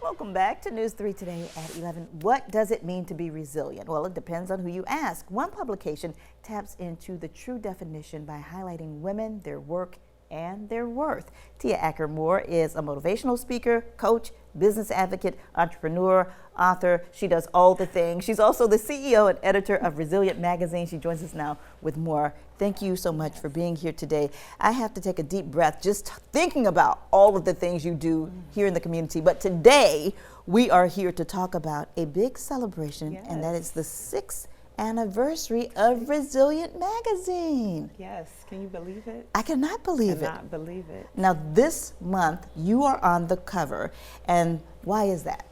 Welcome back to News 3 Today at 11. What does it mean to be resilient? Well, it depends on who you ask. One publication taps into the true definition by highlighting women, their work, and their worth. Tia Acker-Moore is a motivational speaker, coach, business advocate, entrepreneur, author. She does all the things. She's also the CEO and editor of Resilient Magazine. She joins us now with more. Thank you so much for being here today. I have to take a deep breath just thinking about all of the things you do here in the community. But today, we are here to talk about a big celebration, and that is the 6th anniversary of Resilient Magazine. Yes, can you believe it? I cannot believe it. Cannot believe it. Now this month you are on the cover, and why is that?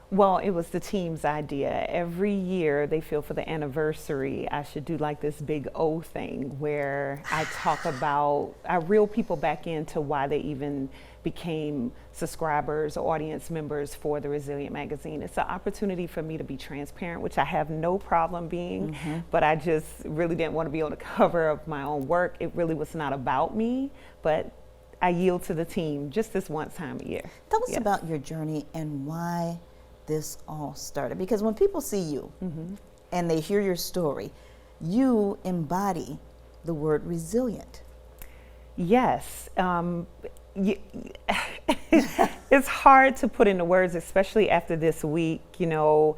Well, it was the team's idea. Every year they feel for the anniversary, I should do like this big O thing where I talk about, I reel people back into why they even became subscribers or audience members for the Resilient Magazine. It's an opportunity for me to be transparent, which I have no problem being, but I just really didn't want to be on the cover of my own work. It really was not about me, but I yield to the team just this one time a year. Tell us about your journey and why this all started, because when people see you and they hear your story, you embody the word resilient. Yes. It's hard to put into words, especially after this week. You know,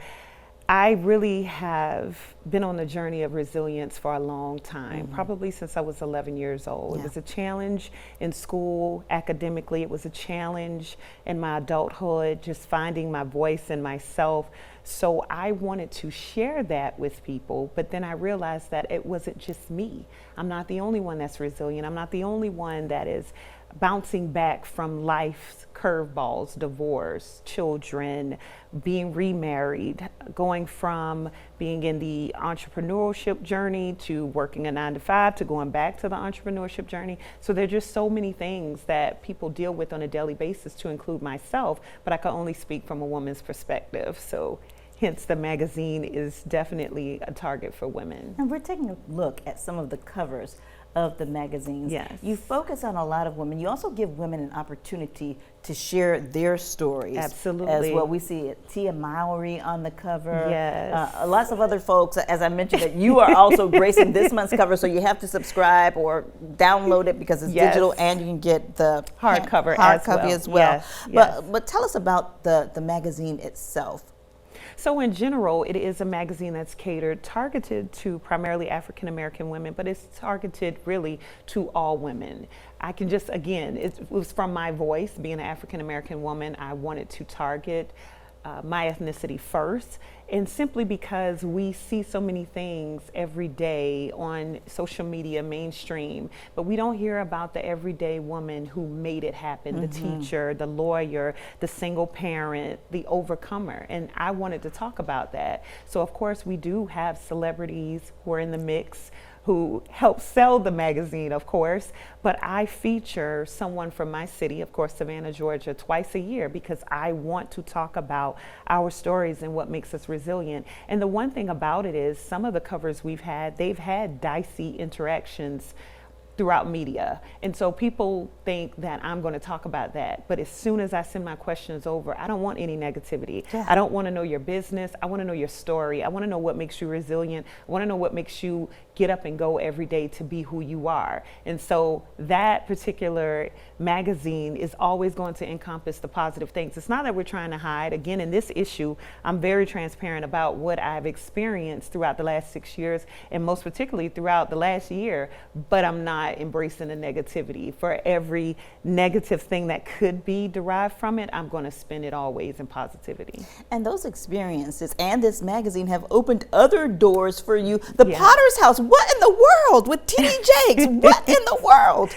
I really have been on the journey of resilience for a long time, probably since I was 11 years old. It was a challenge in school, academically. It was a challenge in my adulthood, just finding my voice and myself. So I wanted to share that with people, but then I realized that it wasn't just me. I'm not the only one that's resilient. I'm not the only one that is bouncing back from life's curveballs, divorce, children, being remarried, going from being in the entrepreneurship journey to working a 9-to-5 to going back to the entrepreneurship journey. So there are just so many things that people deal with on a daily basis, to include myself, but I can only speak from a woman's perspective. So hence the magazine is definitely a target for women. And we're taking a look at some of the covers of the magazines. Yes. You focus on a lot of women. You also give women an opportunity to share their stories. Absolutely. As well. We see Tia Mowry on the cover. Yes. Lots of other folks. As I mentioned, that you are also gracing this month's cover, so you have to subscribe or download it because it's digital, and you can get the hardcover as well. Yes. But tell us about the magazine itself. So in general, it is a magazine that's targeted to primarily African American women, but it's targeted really to all women. I can just, again, it was from my voice, being an African American woman, I wanted to target my ethnicity first, and simply because we see so many things every day on social media, mainstream, but we don't hear about the everyday woman who made it happen, the teacher, the lawyer, the single parent, the overcomer, and I wanted to talk about that. So of course we do have celebrities who are in the mix, who help sell the magazine, of course, but I feature someone from my city, of course, Savannah, Georgia, twice a year, because I want to talk about our stories and what makes us resilient. And the one thing about it is some of the covers we've had, they've had dicey interactions throughout media. And so people think that I'm going to talk about that. But as soon as I send my questions over, I don't want any negativity. I don't want to know your business. I want to know your story. I want to know what makes you resilient. I want to know what makes you get up and go every day to be who you are. And so that particular magazine is always going to encompass the positive things. It's not that we're trying to hide. Again, in this issue, I'm very transparent about what I've experienced throughout the last 6 years, and most particularly throughout the last year, but I'm not embracing the negativity. For every negative thing that could be derived from it, I'm going to spin it always in positivity. And those experiences and this magazine have opened other doors for you. The Potter's House, what in the world with T.D. Jakes? What in the world?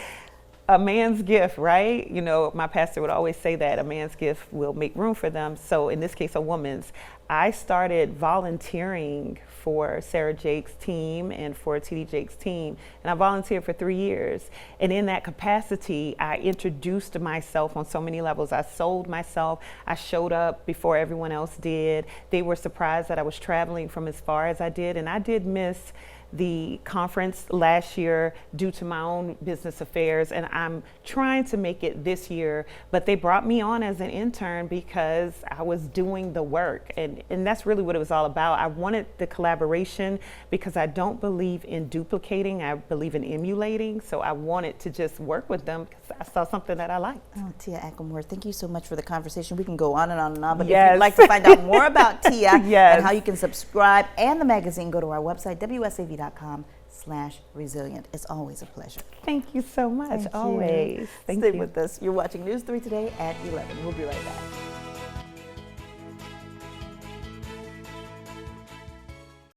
A man's gift, right? You know, my pastor would always say that a man's gift will make room for them. So in this case, a woman's. I started volunteering for Sarah Jake's team and for T.D. Jakes' team, and I volunteered for 3 years. And in that capacity, I introduced myself on so many levels. I sold myself. I showed up before everyone else did. They were surprised that I was traveling from as far as I did, and I did miss the conference last year due to my own business affairs, and I'm trying to make it this year. But they brought me on as an intern because I was doing the work, and that's really what it was all about. I wanted the collaboration because I don't believe in duplicating, I believe in emulating. So I wanted to just work with them because I saw something that I liked. Oh, Tia Acklemore, thank you so much for the conversation. We can go on and on and on, but if Yes. you'd like to find out more about Tia Yes. and how you can subscribe and the magazine, go to our website, wsav.com/resilient. It's always a pleasure. Thank you so much. Thank you. Always. Thank Stay you. with us. You're watching News 3 Today at 11. We'll be right back.